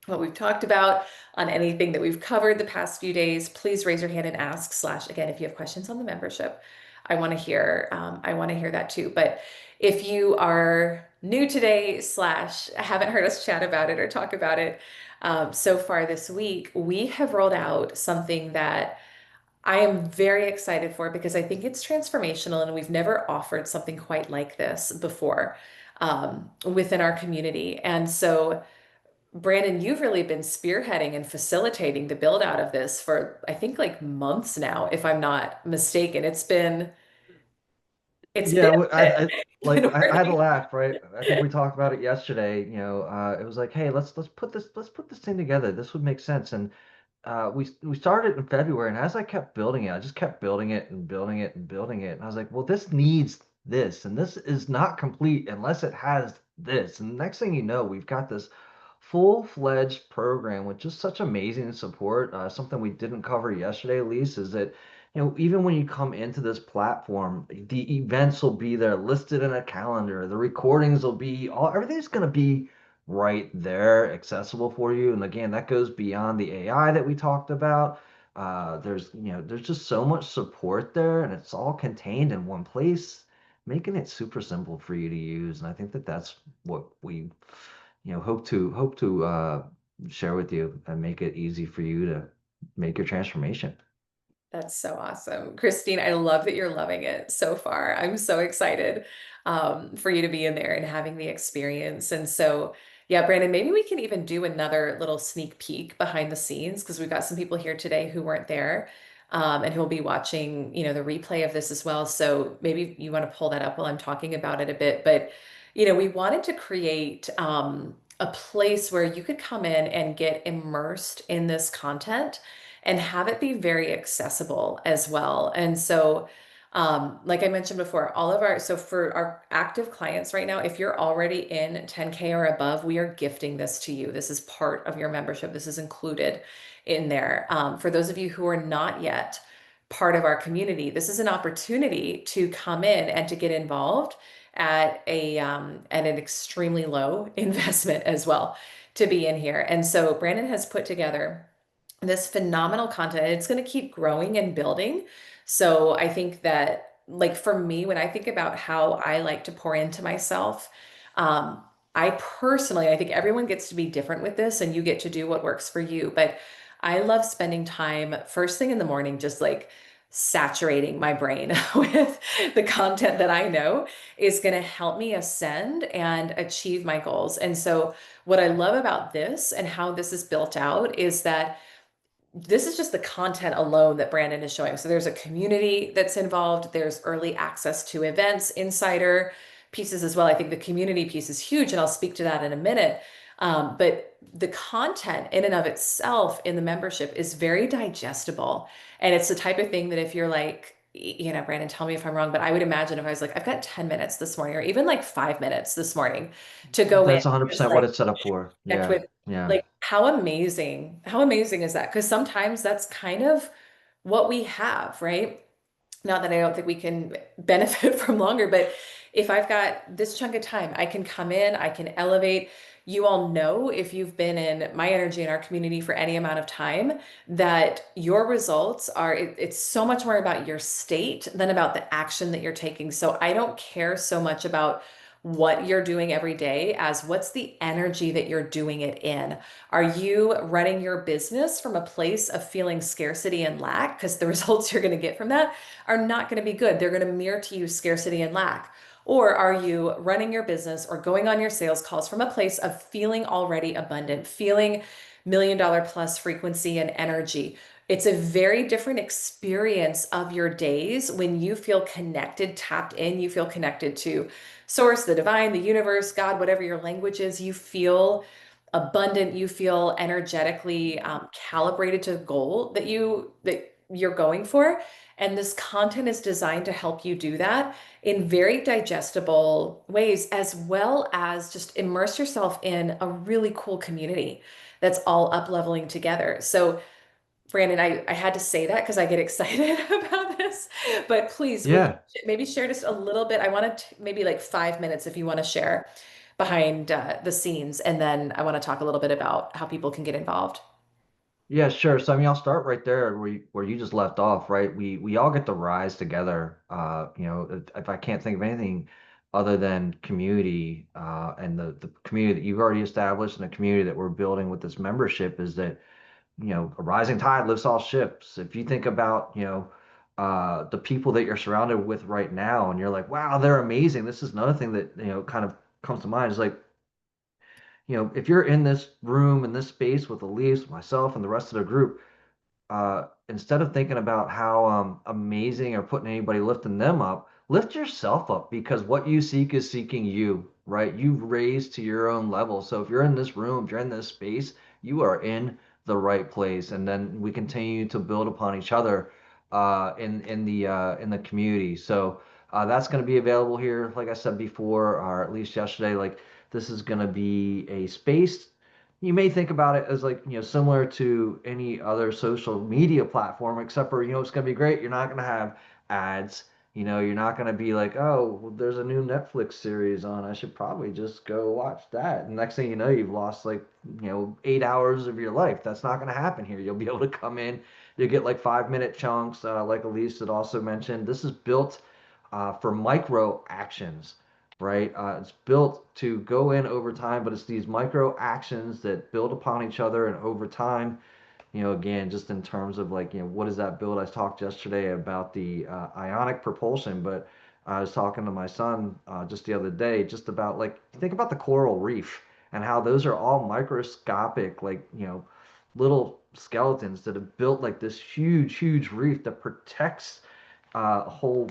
what we've talked about, on anything that we've covered the past few days, please raise your hand and ask. Slash, again, if you have questions on the membership, I want to hear. I want to hear that too. But if you are new today, slash, haven't heard us chat about it or talk about it so far this week, we have rolled out something that I am very excited for because I think it's transformational and we've never offered something quite like this before within our community. And so Brandon, you've really been spearheading and facilitating the build out of this for, I think, like months now, if I'm not mistaken. It's been Yeah, a bit. It's been I had to working. laugh, right? I think we talked about it yesterday. It was like, hey, let's put this thing together. This would make sense. And we started in February, and as I kept building it, I just kept building it and building it and building it. And I was like, well, this needs this, and this is not complete unless it has this. And the next thing you know, we've got this full-fledged program with just such amazing support. Something we didn't cover yesterday, Elise, is that even when you come into this platform, the events will be there listed in a calendar. The recordings will be everything's going to be right there, accessible for you. And again, that goes beyond the AI that we talked about. There's just so much support there, and it's all contained in one place, making it super simple for you to use. And I think that that's what we, hope to share with you and make it easy for you to make your transformation. That's so awesome. Christine, I love that you're loving it so far. I'm so excited for you to be in there and having the experience. And so, yeah, Brandon, maybe we can even do another little sneak peek behind the scenes because we've got some people here today who weren't there and who will be watching, the replay of this as well. So maybe you want to pull that up while I'm talking about it a bit. But, we wanted to create a place where you could come in and get immersed in this content and have it be very accessible as well. And so, like I mentioned before, so for our active clients right now, if you're already in 10K or above, we are gifting this to you. This is part of your membership. This is included in there. For those of you who are not yet part of our community, this is an opportunity to come in and to get involved at an extremely low investment as well to be in here. And so Brandon has put together this phenomenal content. It's going to keep growing and building. So I think that, like for me, when I think about how I like to pour into myself, um, I think everyone gets to be different with this and you get to do what works for you. But I love spending time first thing in the morning, just like saturating my brain with the content that I know is going to help me ascend and achieve my goals. And so, what I love about this and how this is built out is that this is just the content alone that Brandon is showing. So there's a community that's involved. There's early access to events, insider pieces as well. I think the community piece is huge, and I'll speak to that in a minute. But the content in and of itself in the membership is very digestible. And it's the type of thing that if you're like, Brandon, tell me if I'm wrong, but I would imagine if I was like, I've got 10 minutes this morning, or even like 5 minutes this morning to go in, That's just 100% what like it's set up for. connect Yeah. with Yeah. like how amazing is that? Because sometimes that's kind of what we have, right? Not that I don't think we can benefit from longer, but if I've got this chunk of time, I can come in, I can elevate. You all know if you've been in my energy in our community for any amount of time that your results it's so much more about your state than about the action that you're taking. So I don't care so much about what you're doing every day as what's the energy that you're doing it in. Are you running your business from a place of feeling scarcity and lack? Because the results you're going to get from that are not going to be good. They're going to mirror to you scarcity and lack. Or are you running your business or going on your sales calls from a place of feeling already abundant, feeling $1 million plus frequency and energy? It's a very different experience of your days when you feel connected, tapped in, you feel connected to source, the divine, the universe, God, whatever your language is, you feel abundant, you feel energetically calibrated to the goal that you're going for. And this content is designed to help you do that in very digestible ways, as well as just immerse yourself in a really cool community that's all up leveling together. So Brandon, I had to say that because I get excited about this. But please, will you Yeah. maybe share just a little bit? I wanted to, maybe like 5 minutes if you want to share behind the scenes. And then I want to talk a little bit about how people can get involved. Yeah, sure. So I mean, I'll start right there where you just left off, right? We all get to rise together. If I can't think of anything other than community, and the community that you've already established and the community that we're building with this membership is that, a rising tide lifts all ships. If you think about, the people that you're surrounded with right now, and you're like, wow, they're amazing. This is another thing that, kind of comes to mind is like, if you're in this room, in this space with Elise, myself, and the rest of the group, instead of thinking about how amazing or putting anybody lifting them up, lift yourself up because what you seek is seeking you, right? You've raised to your own level. So if you're in this room, if you're in this space, you are in the right place. And then we continue to build upon each other in the community. So that's going to be available here, like I said before, or at least yesterday. Like this is going to be a space you may think about it as like, similar to any other social media platform, except for, it's going to be great. You're not going to have ads. You're not going to be like, oh, well, there's a new Netflix series on. I should probably just go watch that. And next thing you know, you've lost like, 8 hours of your life. That's not going to happen here. You'll be able to come in, you'll get like 5-minute chunks, like Elise had also mentioned. This is built for micro actions, right? It's built to go in over time, but it's these micro actions that build upon each other, and over time, again, just in terms of like, what does that build? I talked yesterday about the ionic propulsion, but I was talking to my son just the other day, just about like, think about the coral reef and how those are all microscopic, like, little skeletons that have built like this huge, huge reef that protects a whole,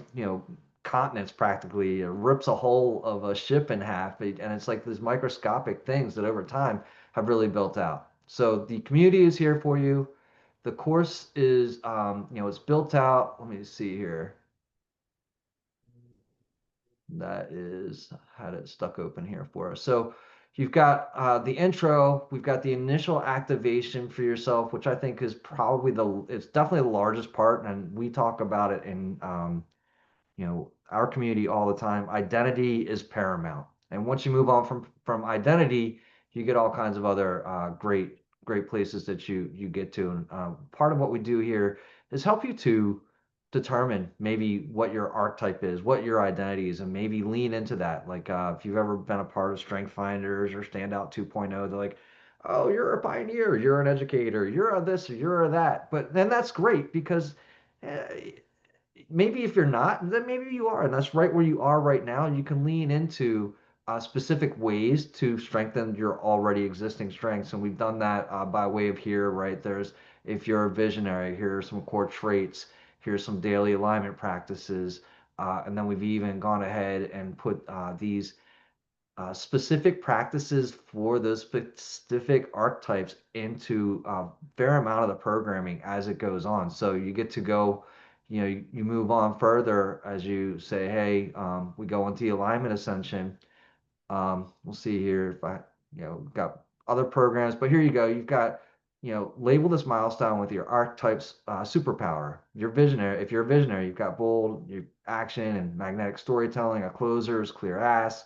continents practically, rips a hole of a ship in half, and it's like these microscopic things that over time have really built out. So the community is here for you. The course is, it's built out. Let me see here. That is, had it stuck open here for us. So you've got the intro, we've got the initial activation for yourself, which I think is probably it's definitely the largest part. And we talk about it in, our community all the time. Identity is paramount, and once you move on from identity, you get all kinds of other great places that you get to. And part of what we do here is help you to determine maybe what your archetype is, what your identity is, and maybe lean into that. Like if you've ever been a part of Strength Finders or Standout 2.0, they're like, oh, you're a pioneer, you're an educator, you're a this, or you're a that. But then that's great because maybe if you're not, then maybe you are, and that's right where you are right now. You can lean into specific ways to strengthen your already existing strengths, and we've done that by way of here, right? There's if you're a visionary, here are some core traits. Here's some daily alignment practices, and then we've even gone ahead and put these specific practices for those specific archetypes into a fair amount of the programming as it goes on. So you get to go, you move on further as you say, hey, we go into the alignment ascension. We'll see here if I, got other programs, but here you go. You've got, label this milestone with your archetypes superpower. Your visionary, if you're a visionary, you've got bold, your action and magnetic storytelling, a closer is clear ass,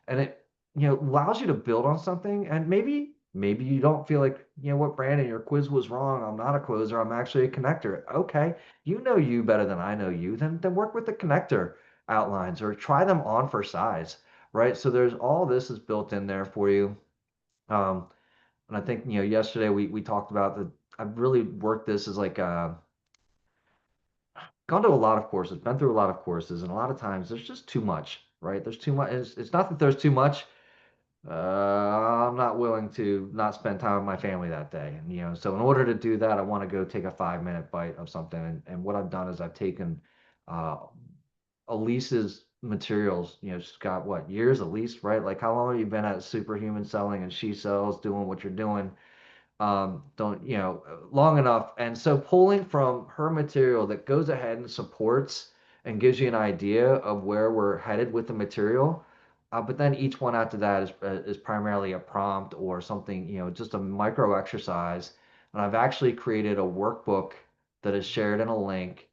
and it, allows you to build on something. And maybe you don't feel like, what, Brandon, your quiz was wrong. I'm not a closer. I'm actually a connector. Okay, you know you better than I know you. Then work with the connector outlines or try them on for size, right? So there's all this is built in there for you. Um, and I think, yesterday we talked about the, I've really worked this as like, gone to a lot of courses, been through a lot of courses, and a lot of times there's just too much, right? There's too much. It's not that there's too much. I'm not willing to not spend time with my family that day. And, so in order to do that, I want to go take a 5-minute bite of something. And what I've done is I've taken, uh, Elise's materials. She's got what, years Elise, right? Like how long have you been at superhuman selling and she sells doing what you're doing? Don't, long enough. And so pulling from her material that goes ahead and supports and gives you an idea of where we're headed with the material. But then each one after that is primarily a prompt or something, just a micro exercise. And I've actually created a workbook that is shared in a link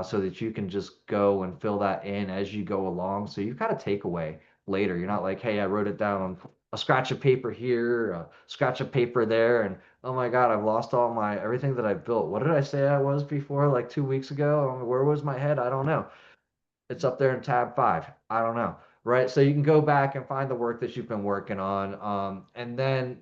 so that you can just go and fill that in as you go along. So you've got a takeaway later. You're not like, hey, I wrote it down on a scratch of paper here, a scratch of paper there, and oh my God, I've lost all my everything that I built. What did I say I was before, like 2 weeks ago? Where was my head? I don't know. It's up there in tab 5. I don't know. Right. So you can go back and find the work that you've been working on. And then,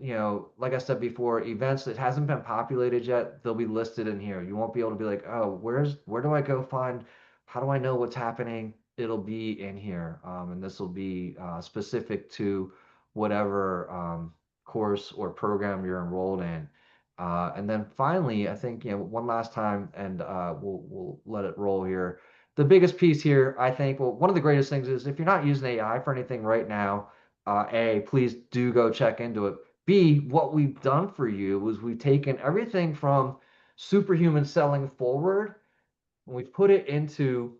like I said before, events that hasn't been populated yet, they'll be listed in here. You won't be able to be like, oh, where do I go find, how do I know what's happening? It'll be in here. And this will be specific to whatever course or program you're enrolled in. And then finally, I think, one last time, and we'll let it roll here. The biggest piece here, I think, well, one of the greatest things is if you're not using AI for anything right now, A, please do go check into it. B, what we've done for you is we've taken everything from superhuman selling forward, and we've put it into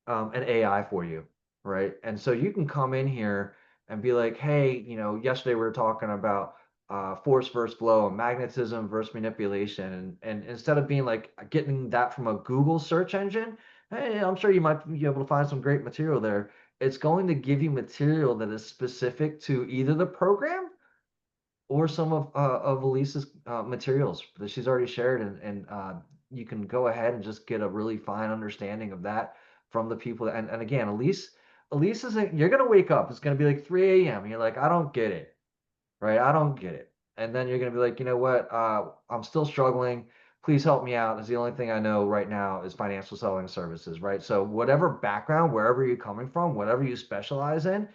an AI for you, right? And so you can come in here and be like, hey, yesterday we were talking about force versus flow and magnetism versus manipulation. And instead of being like getting that from a Google search engine, hey, I'm sure you might be able to find some great material there. It's going to give you material that is specific to either the program or some of Elise's materials that she's already shared, and you can go ahead and just get a really fine understanding of that from the people. And again, Elise isn't. You're gonna wake up. It's gonna be like 3 a.m. And you're like, I don't get it, right? I don't get it. And then you're gonna be like, you know what? I'm still struggling. Please help me out. Is the only thing I know right now is financial selling services, right? So whatever background, wherever you're coming from, whatever you specialize in,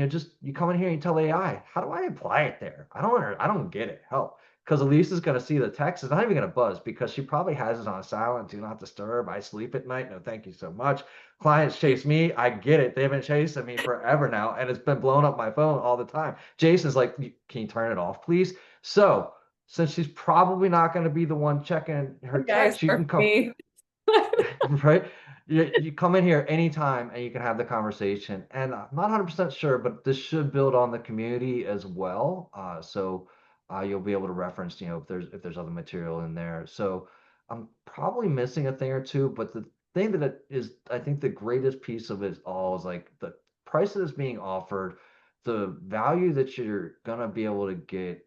just you come in here and you tell AI, how do I apply it there? I don't get it. Help. Because Elise is going to see the text. It's not even going to buzz because she probably has it on silent, do not disturb. I sleep at night. No, thank you so much. Clients chase me. I get it. They've been chasing me forever now, and it's been blowing up my phone all the time. Jason's like, can you turn it off, please? So, since she's probably not going to be the one checking her You guys text, you are can come. me. Right? You come in here anytime and you can have the conversation. And I'm not 100% sure, but this should build on the community as well. So you'll be able to reference, if there's other material in there. So I'm probably missing a thing or two, but the thing that it is, I think the greatest piece of it all is like the price that is being offered, the value that you're gonna be able to get,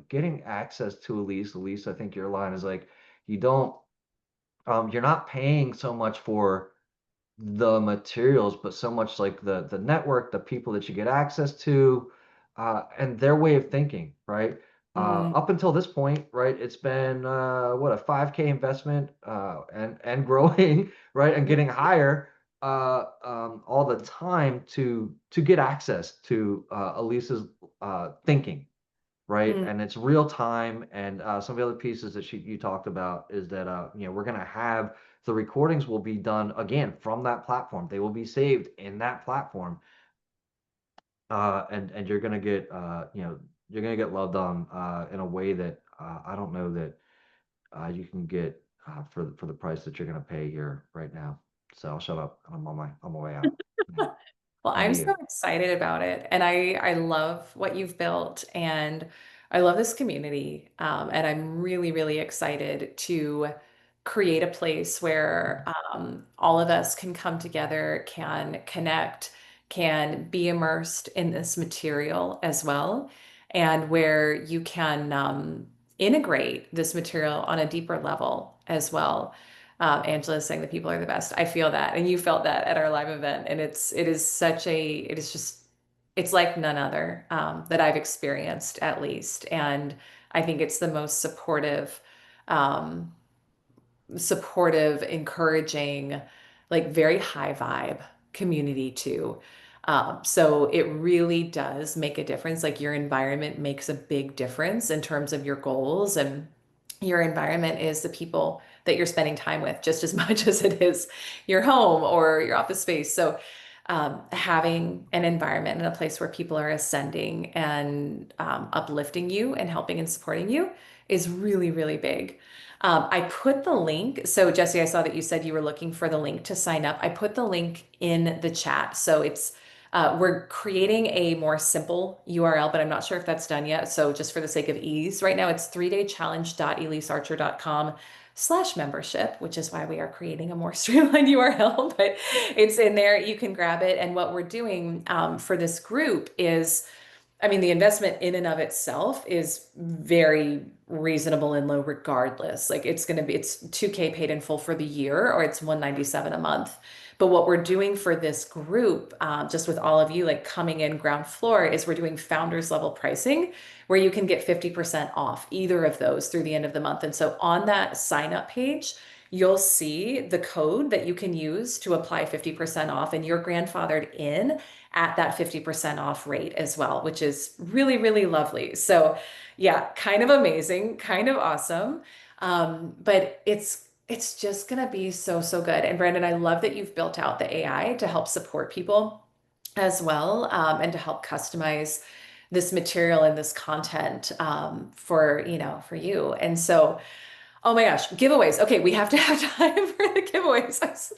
getting access to Elise. Elise, I think your line is like, you don't you're not paying so much for the materials, but so much like the network, the people that you get access to, and their way of thinking, right? Mm, Up until this point, right, it's been what, a 5K investment, and growing, right, and getting higher all the time to get access to Elisa's thinking, right? mm. And it's real time. And some of the other pieces that you talked about is that we're gonna have the recordings will be done again from that platform. They will be saved in that platform, and you're gonna get loved on in a way that I don't know that you can get for the price that you're gonna pay here right now. So I'll shut up. I'm on my way out. Yeah. Well, On I'm to so you. excited about it. And I love what you've built and I love this community. And I'm really, really excited to create a place where all of us can come together, can connect, can be immersed in this material as well, and where you can integrate this material on a deeper level as well. Angela's saying that people are the best. I feel that, and you felt that at our live event, and it is just, it's like none other that I've experienced at least, and I think it's the most um, supportive, encouraging, like very high vibe community too. So it really does make a difference. Like your environment makes a big difference in terms of your goals, and your environment is the people that you're spending time with just as much as it is your home or your office space. So having an environment and a place where people are ascending and uplifting you and helping and supporting you is really, really big. I put the link. So, Jesse, I saw that you said you were looking for the link to sign up. I put the link in the chat. So we're creating a more simple URL, but I'm not sure if that's done yet. So just for the sake of ease, right now it's 3daychallenge.elisearcher.com/membership, which is why we are creating a more streamlined URL, but it's in there. You can grab it. And what we're doing for this group is, I mean, the investment in and of itself is very reasonable and low regardless. Like it's 2K paid in full for the year, or it's 197 a month. But what we're doing for this group, just with all of you like coming in ground floor, is we're doing founders level pricing where you can get 50% off either of those through the end of the month. And so on that sign up page, you'll see the code that you can use to apply 50% off, and you're grandfathered in at that 50% off rate as well, which is really, really lovely. So yeah, kind of amazing, kind of awesome. But it's just gonna be so, so good. And Brandon, I love that you've built out the AI to help support people as well, and to help customize this material and this content for for you. And so oh my gosh, giveaways. Okay, we have to have time for the giveaways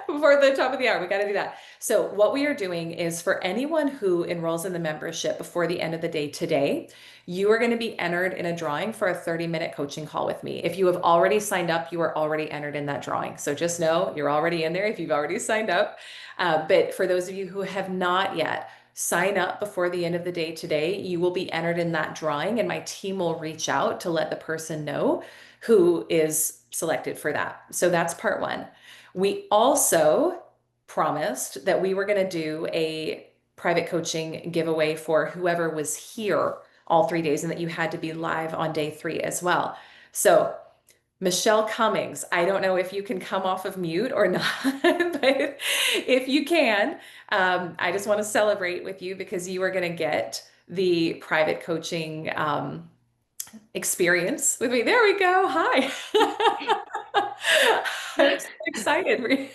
before the top of the hour. We got to do that. So, what we are doing is for anyone who enrolls in the membership before the end of the day today, you are going to be entered in a drawing for a 30-minute coaching call with me. If you have already signed up, you are already entered in that drawing. So, just know you're already in there if you've already signed up. But for those of you who have not yet, sign up before the end of the day today. You will be entered in that drawing, and my team will reach out to let the person know who is selected for that. So that's part one. We also promised that we were going to do a private coaching giveaway for whoever was here all 3 days, and that you had to be live on day 3 as well. So Michelle Cummings, I don't know if you can come off of mute or not, but if you can, I just want to celebrate with you because you are going to get the private coaching experience with me. There we go. Hi. I'm so excited for you.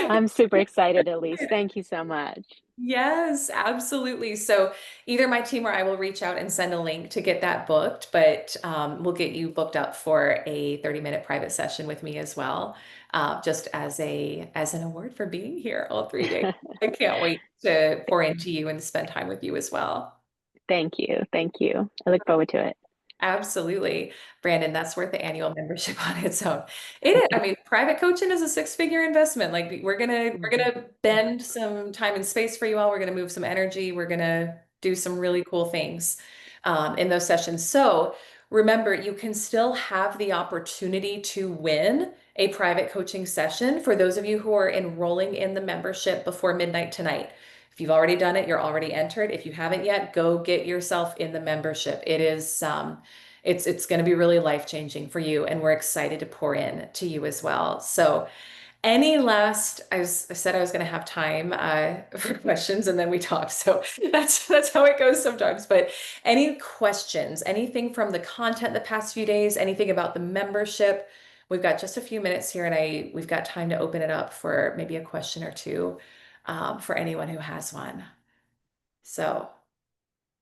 I'm super excited, Elise. Thank you so much. Yes, absolutely. So either my team or I will reach out and send a link to get that booked, but we'll get you booked up for a 30-minute private session with me as well, just as an award for being here all 3 days. I can't wait to pour into you and spend time with you as well. Thank you. Thank you. I look forward to it. Absolutely. Brandon, that's worth the annual membership on its own. It is. I mean, private coaching is a six-figure investment. Like we're gonna bend some time and space for you all. We're gonna move some energy. We're gonna do some really cool things in those sessions. So remember, you can still have the opportunity to win a private coaching session for those of you who are enrolling in the membership before midnight tonight. If you've already done it, you're already entered. If you haven't yet, go get yourself in the membership. It is it's going to be really life-changing for you, and we're excited to pour in to you as well. So any last, I said I was going to have time for questions and then we talked. So that's how it goes sometimes. But any questions, anything from the content the past few days, anything about the membership? We've got just a few minutes here, and we've got time to open it up for maybe a question or two for anyone who has one. So,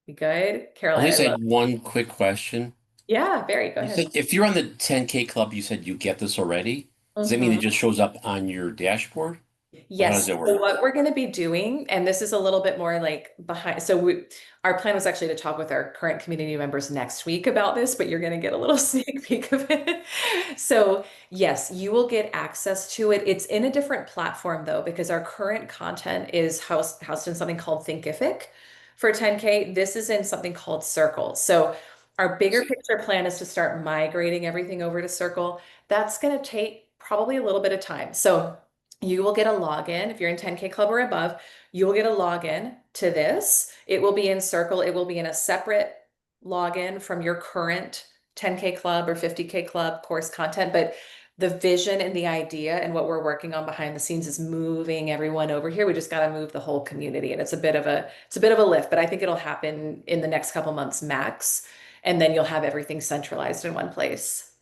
you good? At Caroline, least I I love. had one quick question. Yeah, Barry, go You ahead. said if you're on the 10K club, you said you get this already. Does that mean it Mhm. just shows up on your dashboard? Or how does Yes. that So work? what we're going to be doing, and this is a little bit more like behind. So our plan was actually to talk with our current community members next week about this, but you're going to get a little sneak peek of it. So yes, you will get access to it. It's in a different platform though, because our current content is housed in something called Thinkific for 10K. This is in something called Circle. So our bigger picture plan is to start migrating everything over to Circle. That's going to take probably a little bit of time. So you will get a login if you're in 10K club or above. You will get a login to this. It will be in Circle. It will be in a separate login from your current 10K club or 50K club course content. But the vision and the idea and what we're working on behind the scenes is moving everyone over here. We just got to move the whole community, and it's a bit of a lift, but I think it'll happen in the next couple months max, and then you'll have everything centralized in one place.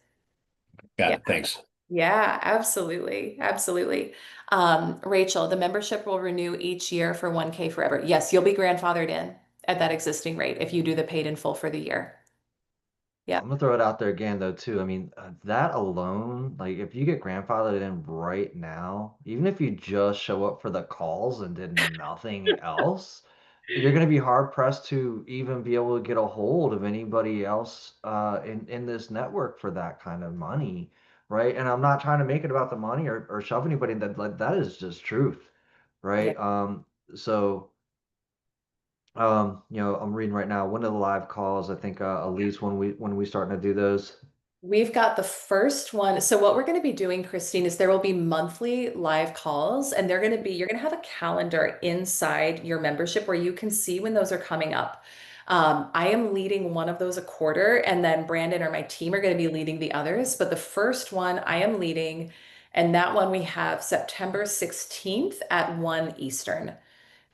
Got Yeah. it. Thanks. Yeah, absolutely. Absolutely. Rachel, the membership will renew each year for 1K forever. Yes, you'll be grandfathered in at that existing rate if you do the paid in full for the year. I'm Yep. gonna throw it out there again though too. I mean, that alone, like if you get grandfathered in right now, even if you just show up for the calls and did nothing else, you're gonna be hard pressed to even be able to get a hold of anybody else in this network for that kind of money, right? And I'm not trying to make it about the money or shove anybody in that, like that is just truth, Yeah. right? So I'm reading right now. When are the live calls? I think Elise, when we starting to do those. We've got the first one. So what we're going to be doing, Christine, is there will be monthly live calls, and you're going to have a calendar inside your membership where you can see when those are coming up. I am leading one of those a quarter, and then Brandon or my team are going to be leading the others. But the first one I am leading, and that one we have September 16th at 1 Eastern.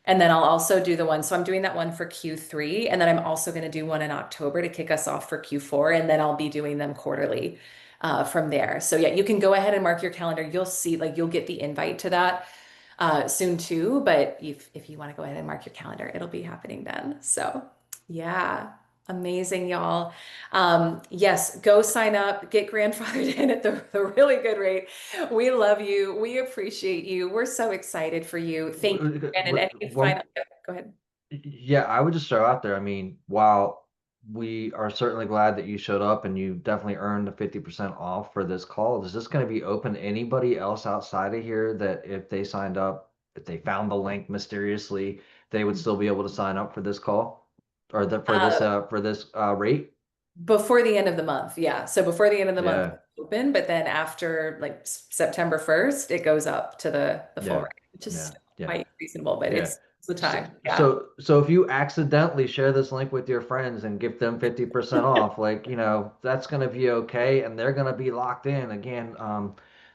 And then I'll also do the one. So I'm doing that one for Q3. And then I'm also going to do one in October to kick us off for Q4. And then I'll be doing them quarterly from there. So yeah, you can go ahead and mark your calendar. You'll see, like, you'll get the invite to that soon too. But if you want to go ahead and mark your calendar, it'll be happening then. So yeah, amazing, y'all. Yes, go sign up, get grandfathered in at the really good rate. We love you. We appreciate you. We're so excited for you. Thank you, Brandon. Any One final, yeah, go ahead. Yeah, I would just throw out there. I mean, while we are certainly glad that you showed up and you definitely earned the 50% off for this call, is this going to be open to anybody else outside of here that if they signed up, if they found the link mysteriously, they would still be able to sign up for this call or Uh, for this rate? Before the end of the month, yeah. So before the end of the month, Yeah, it's open, but then after like September 1st, it goes up to the full yeah, rate, which is yeah, still yeah. quite reasonable, but Yeah. it's the So, time. Yeah. so if you accidentally share this link with your friends and give them 50% off, like, that's going to be okay and they're going to be locked in. Again,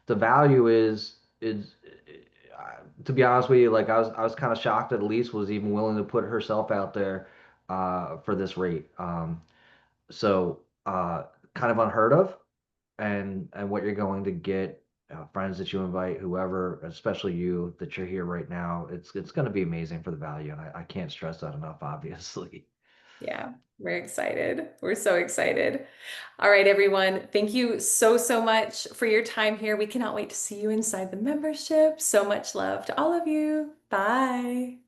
the value is to be honest with you, like I was kind of shocked that Elise was even willing to put herself out there for this rate. So kind of unheard of and what you're going to get, friends that you invite, whoever, especially you that you're here right now. It's going to be amazing for the value, and I can't stress that enough. Obviously, Yeah, we're excited. We're so excited. All right, everyone. Thank you so, so much for your time here. We cannot wait to see you inside the membership. So much love to all of you. Bye.